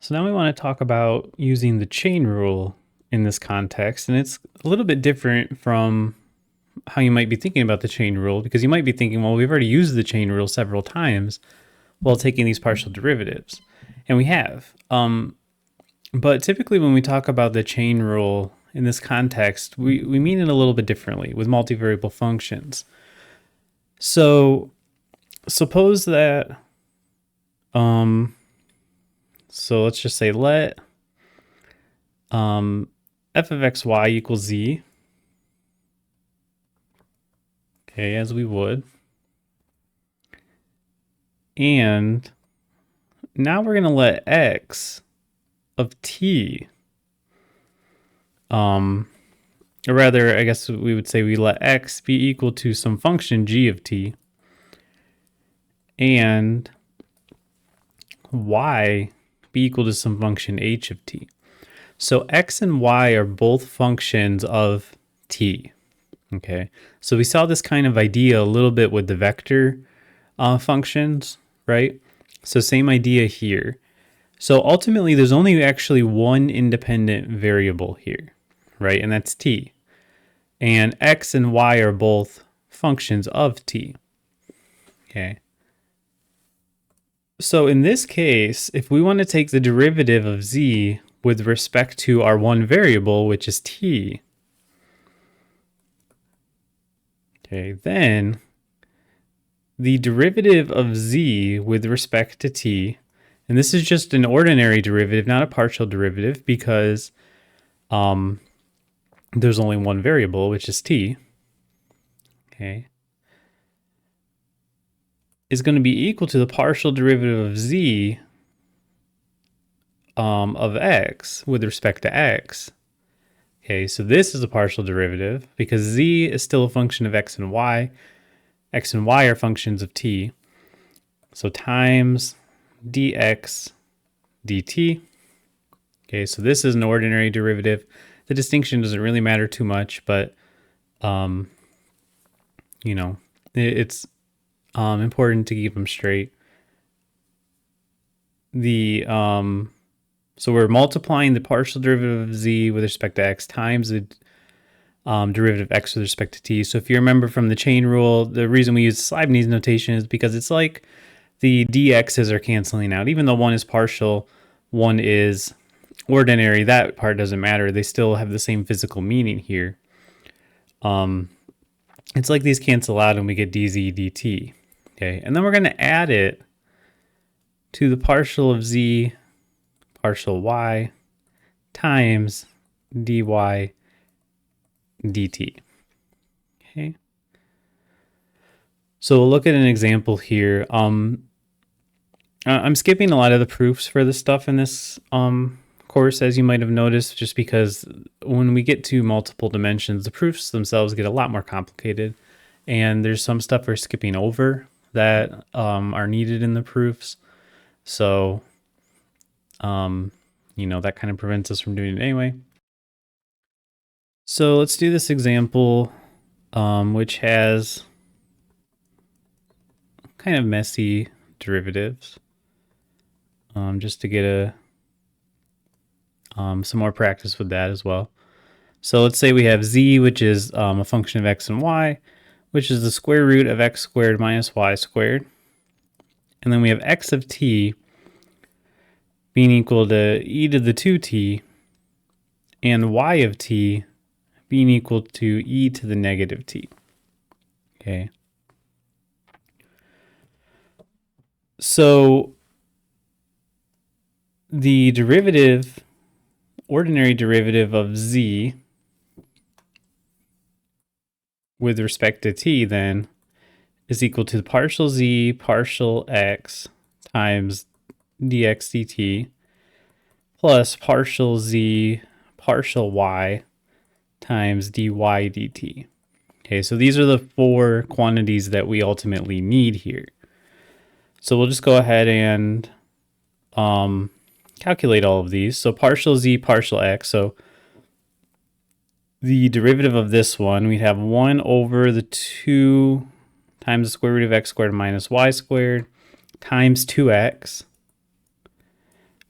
So now we want to talk about using the chain rule in this context, and it's a little bit different from how you might be thinking about the chain rule, because you might be thinking, well, we've already used the chain rule several times while taking these partial derivatives, and we have. But typically when we talk about the chain rule in this context, we mean it a little bit differently with multivariable functions. So suppose that, so let's just say let f of xy equals z. Okay, as we would. And now we're going to let x of t, or rather, I guess we would say we let x be equal to some function g of t, and y be equal to some function h of t. So x and y are both functions of t. Okay, so we saw this kind of idea a little bit with the vector functions, right? So same idea here. So ultimately, there's only actually one independent variable here, right? And that's t. And x and y are both functions of t. Okay. So in this case, if we want to take the derivative of z with respect to our one variable, which is t, okay, then the derivative of z with respect to t, and this is just an ordinary derivative, not a partial derivative, because there's only one variable, which is t, okay, is going to be equal to the partial derivative of z of x with respect to x. Okay, so this is a partial derivative because z is still a function of x and y. X and y are functions of t. So times dx dt. Okay, so this is an ordinary derivative. The distinction doesn't really matter too much, but it's important to keep them straight. So we're multiplying the partial derivative of z with respect to x times the derivative of x with respect to t. So if you remember from the chain rule, the reason we use Leibniz notation is because it's like the dx's are canceling out. Even though one is partial, one is ordinary, that part doesn't matter. They still have the same physical meaning here. It's like these cancel out and we get dz dt. Okay, and then we're going to add it to the partial of z partial y times dy dt. Okay. So we'll look at an example here. I'm skipping a lot of the proofs for this stuff in this course, as you might have noticed, just because when we get to multiple dimensions, the proofs themselves get a lot more complicated, and there's some stuff we're skipping over that are needed in the proofs. So, that kind of prevents us from doing it anyway. So let's do this example, which has kind of messy derivatives, just to get some more practice with that as well. So let's say we have z, which is a function of x and y, which is the square root of x squared minus y squared. And then we have x of t being equal to e to the 2t, and y of t being equal to e to the negative t. Okay. So the ordinary derivative of z with respect to t then is equal to the partial z partial x times dx dt plus partial z partial y times dy dt. Okay, so these are the four quantities that we ultimately need here. So we'll just go ahead and calculate all of these. So partial z partial x, so the derivative of this one, we'd have 1 over the 2 times the square root of x squared minus y squared times 2x,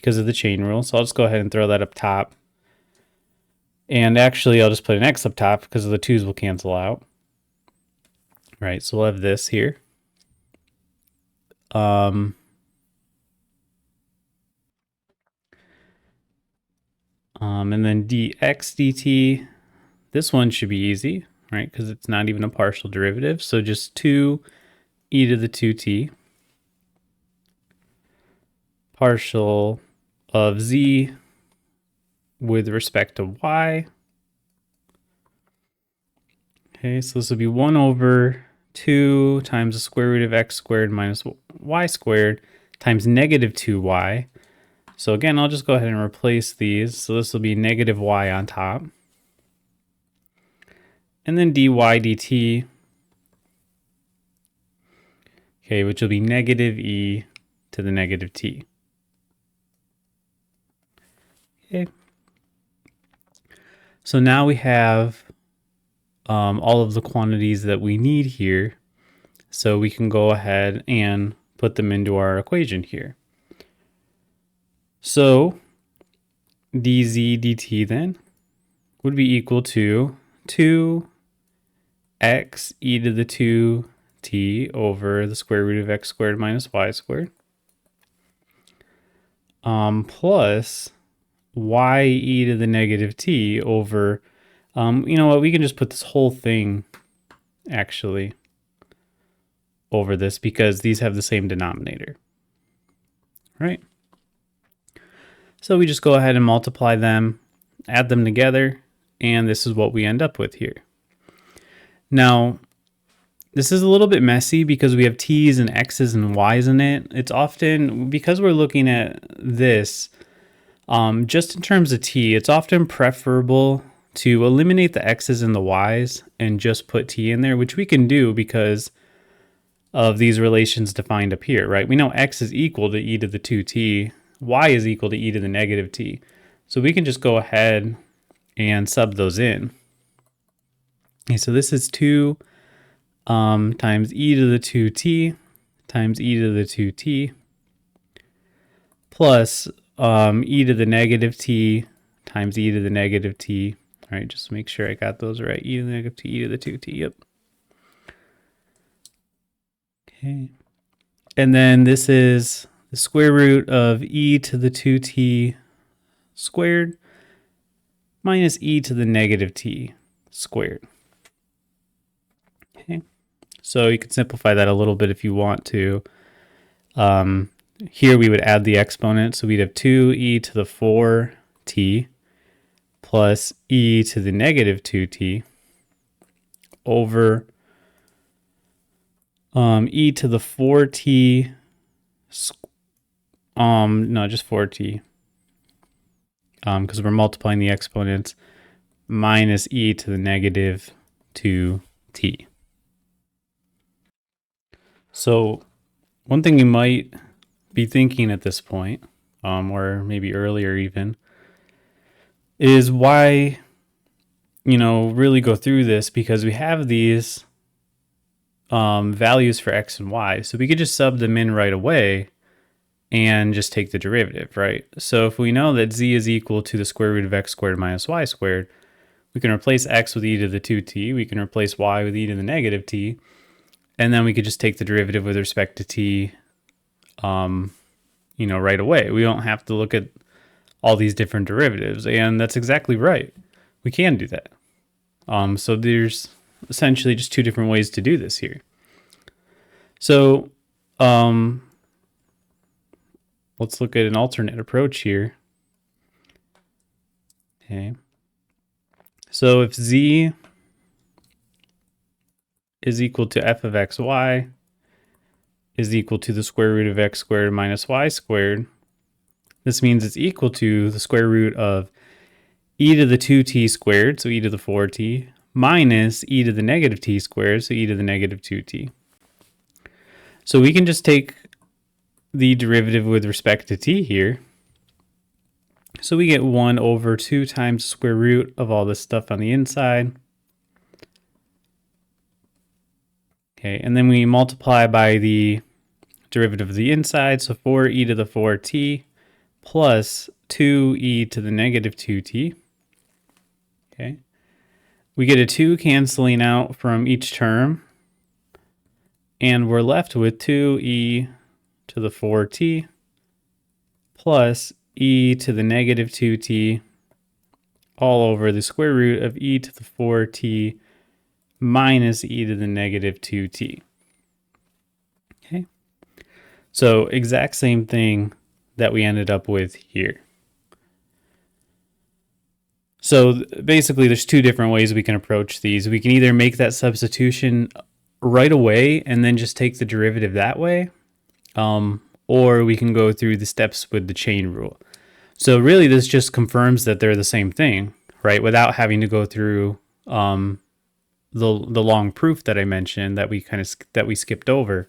because of the chain rule. So I'll just go ahead and throw that up top. And actually, I'll just put an x up top because the 2's will cancel out. Right, so we'll have this here. And then dx dt, this one should be easy, right? Because it's not even a partial derivative. So just 2 e to the 2t partial of z with respect to y. Okay, so this will be 1 over 2 times the square root of x squared minus y squared times negative 2y. So again, I'll just go ahead and replace these. So this will be negative y on top. And then dy dt, okay, which will be negative e to the negative t. Okay. So now we have all of the quantities that we need here. So we can go ahead and put them into our equation here. So dz dt then would be equal to 2x e to the 2t over the square root of x squared minus y squared plus y e to the negative t over, you know what, we can just put this whole thing actually over this because these have the same denominator, right? So we just go ahead and multiply them, add them together, and this is what we end up with here. Now, this is a little bit messy because we have t's and x's and y's in it. It's often, because we're looking at this, just in terms of t, it's often preferable to eliminate the x's and the y's and just put t in there, which we can do because of these relations defined up here, right? We know x is equal to e to the 2t, y is equal to e to the negative t. So we can just go ahead and sub those in. Okay, so this is 2 times e to the 2t times e to the 2t plus e to the negative t times e to the negative t. All right, just make sure I got those right. E to the negative t, e to the 2t, yep. Okay. And then this is the square root of e to the 2t squared minus e to the negative t squared. Okay. So you can simplify that a little bit if you want to. Here we would add the exponent, so we'd have 2e to the 4t plus e to the negative 2t over e to the 4t, no, just 4t, because we're multiplying the exponents, minus e to the negative 2t. So one thing you might be thinking at this point, or maybe earlier even, is why, really go through this, because we have these values for x and y. So we could just sub them in right away and just take the derivative, right? So if we know that z is equal to the square root of x squared minus y squared, we can replace x with e to the 2t, we can replace y with e to the negative t, and then we could just take the derivative with respect to t, right away. We don't have to look at all these different derivatives, and that's exactly right. We can do that. So there's essentially just two different ways to do this here. So let's look at an alternate approach here. Okay. So if z is equal to f of xy is equal to the square root of x squared minus y squared, this means it's equal to the square root of e to the 2t squared, so e to the 4t, minus e to the negative t squared, so e to the negative 2t. So we can just take the derivative with respect to t here. So we get 1 over 2 times the square root of all this stuff on the inside. Okay, and then we multiply by the derivative of the inside, so 4e to the 4t plus 2e to the negative 2t. Okay. We get a 2 canceling out from each term, and we're left with 2e to the 4t plus e to the negative 2t all over the square root of e to the 4t minus e to the negative 2t. Okay. So exact same thing that we ended up with here. So basically there's two different ways we can approach these. We can either make that substitution right away and then just take the derivative that way, or we can go through the steps with the chain rule. So really this just confirms that they're the same thing, right? Without having to go through the long proof that I mentioned that we skipped over.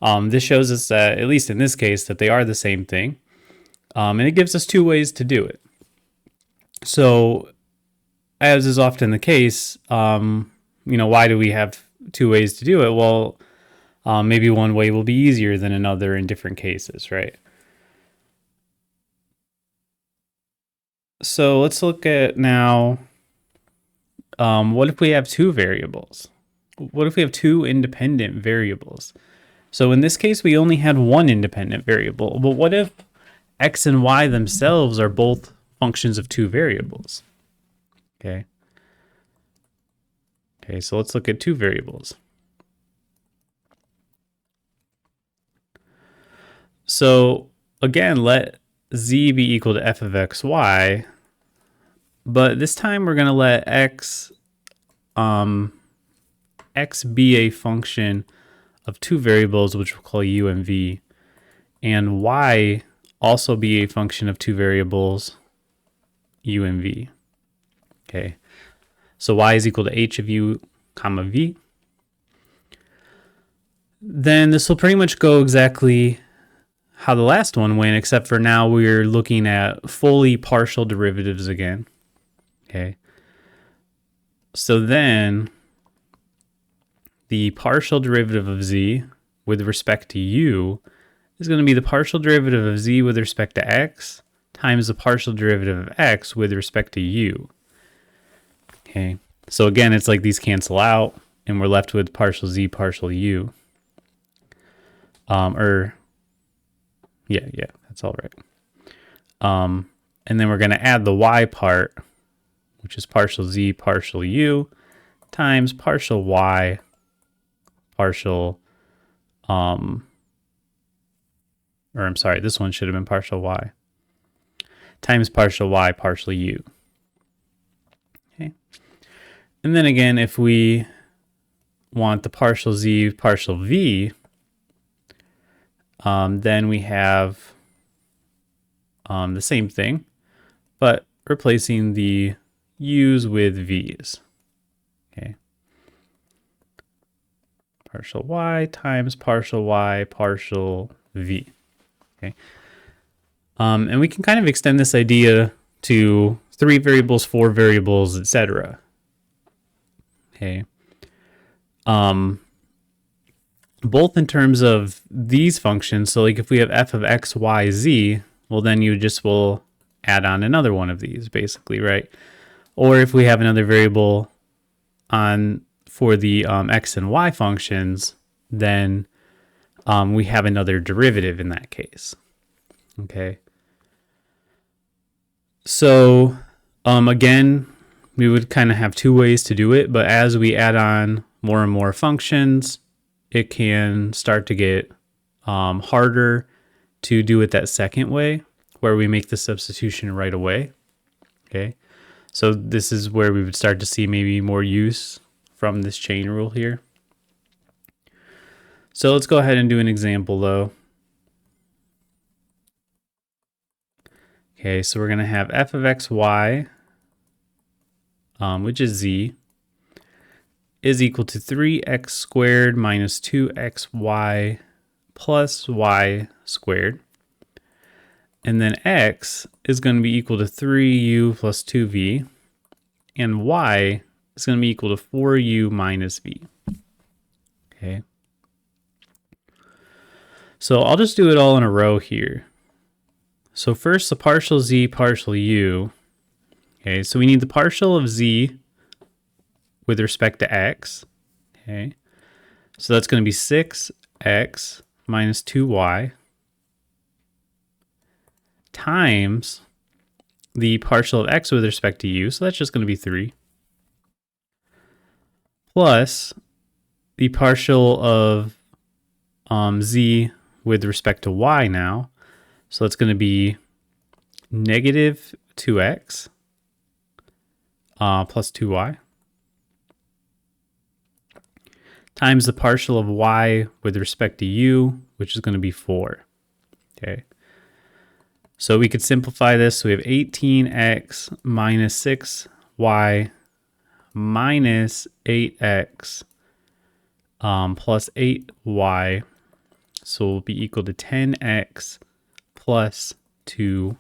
This shows us that, at least in this case, that they are the same thing. And it gives us two ways to do it. So, as is often the case, why do we have two ways to do it? Well, maybe one way will be easier than another in different cases, right? So let's look at now, what if we have two variables? What if we have two independent variables? So in this case, we only had one independent variable. But what if x and y themselves are both functions of two variables? Okay, so let's look at two variables. So again, let z be equal to f of xy, but this time we're going to let x be a function of two variables, which we'll call u and v, and y also be a function of two variables, u and v. Okay, so y is equal to h of u comma v. Then this will pretty much go exactly how the last one went, except for now we're looking at fully partial derivatives again. Okay, so then the partial derivative of z with respect to u is going to be the partial derivative of z with respect to x times the partial derivative of x with respect to u. Okay, so again, it's like these cancel out, and we're left with partial z, partial u. Yeah, that's all right. And then we're going to add the y part, which is partial z, partial u, times partial y, partial, this one should have been partial y, times partial y, partial u. Okay. And then again, if we want the partial z, partial v, then we have the same thing, but replacing the u's with v's. Okay. Partial y times partial y, partial v. Okay. And we can kind of extend this idea to 3 variables, 4 variables, etc. Okay. Both in terms of these functions. So like if we have f of x, y, z, well then you just will add on another one of these basically, right? Or if we have another variable for the x and y functions, then we have another derivative in that case. Okay. So again, we would kind of have two ways to do it, but as we add on more and more functions, it can start to get harder to do it that second way, where we make the substitution right away. Okay, so this is where we would start to see maybe more use from this chain rule here. So let's go ahead and do an example though. Okay, so we're going to have f of xy, which is z, is equal to 3x squared minus 2xy plus y squared. And then x is going to be equal to 3u plus 2v, and y is going to be equal to 4u minus v. Okay. So I'll just do it all in a row here. So first the partial z, partial u. Okay, so we need the partial of z with respect to x. Okay, so that's going to be 6x minus 2y times the partial of x with respect to u, so that's just going to be 3, plus the partial of z with respect to y now, so that's going to be negative 2x plus 2y times the partial of y with respect to u, which is going to be 4. Okay. So we could simplify this. So we have 18x minus 6y minus 8x plus 8y. So will be equal to 10x plus 2y.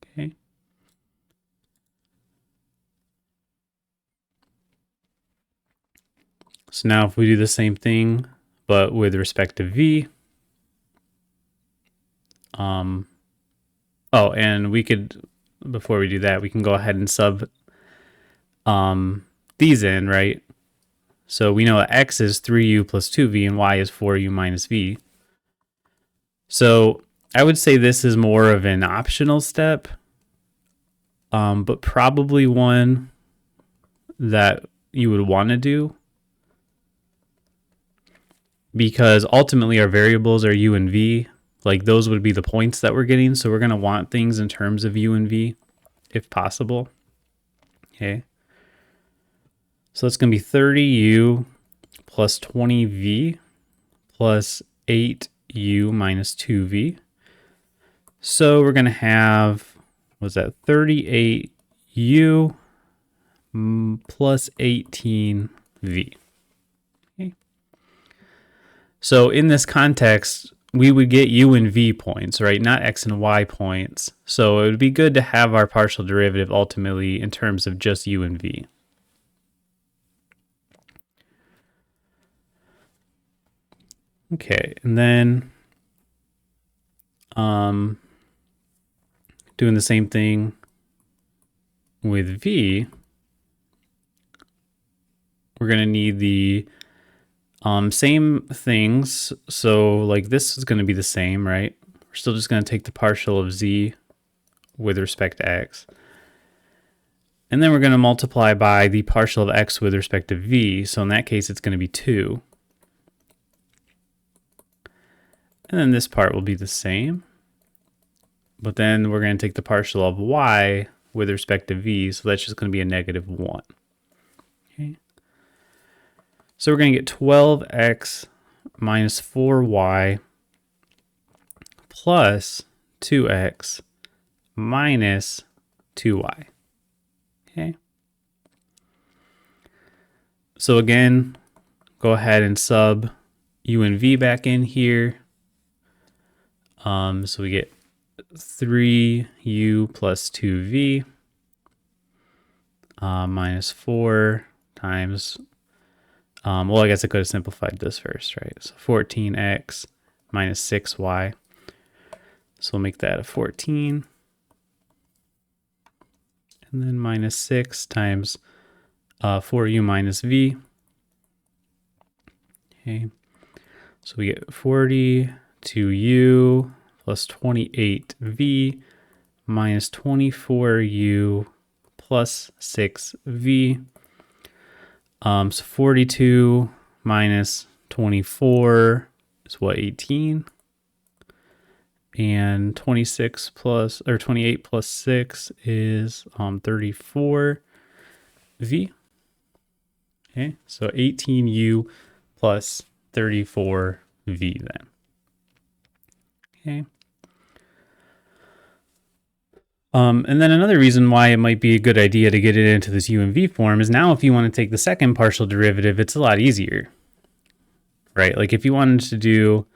Okay. So now if we do the same thing, but with respect to v, oh, and we could, before we do that, we can go ahead and sub these in, right? So we know that x is 3u plus 2v and y is 4u minus v. So I would say this is more of an optional step, but probably one that you would want to do, because ultimately our variables are u and v. Like those would be the points that we're getting. So we're going to want things in terms of u and v if possible. Okay. So it's going to be 30u plus 20v plus 8u minus 2v. So we're going to have, what's that, 38u plus 18v. Okay. So in this context, we would get u and v points, right? Not x and y points. So it would be good to have our partial derivative ultimately in terms of just u and v. Okay, and then doing the same thing with v, we're going to need the same things. So like this is going to be the same, right? We're still just going to take the partial of z with respect to x. And then we're going to multiply by the partial of x with respect to v. So in that case, it's going to be 2. And then this part will be the same. But then we're going to take the partial of y with respect to v. So that's just going to be a negative 1. Okay. So we're going to get 12x minus 4y plus 2x minus 2y. Okay. So again, go ahead and sub u and v back in here. So we get 3u plus 2v minus 4 times, well, I guess I could have simplified this first, right? So 14x minus 6y. So we'll make that a 14. And then minus 6 times 4u minus v. Okay. So we get 42u plus 28v minus 24u plus 6v. So 42 minus 24 is what, 18? And 26 plus, or 28 plus 6 is 34v. Okay, so 18u plus 34v then. Okay. And then another reason why it might be a good idea to get it into this u and v form is now if you want to take the second partial derivative, it's a lot easier, right? Like if you wanted to do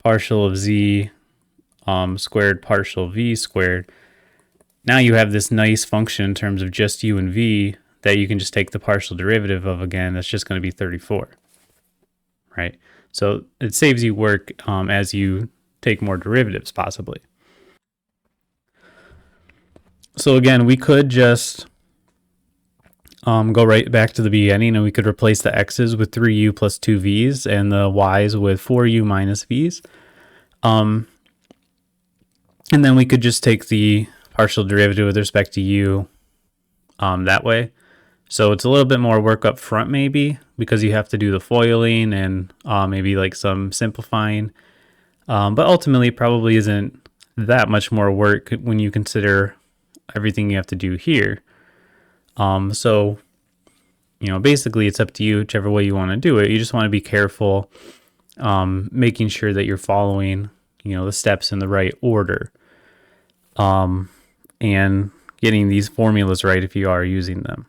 partial of z squared partial v squared, now you have this nice function in terms of just u and v that you can just take the partial derivative of again. That's just going to be 34, right? So it saves you work as you take more derivatives possibly. So again, we could just go right back to the beginning, and we could replace the x's with 3u plus 2v's and the y's with 4u minus v's. And then we could just take the partial derivative with respect to u that way. So it's a little bit more work up front maybe, because you have to do the foiling and maybe like some simplifying. But ultimately probably isn't that much more work when you consider everything you have to do here. So, you know, basically it's up to you, whichever way you want to do it. You just want to be careful, making sure that you're following, you know, the steps in the right order, and getting these formulas right if you are using them.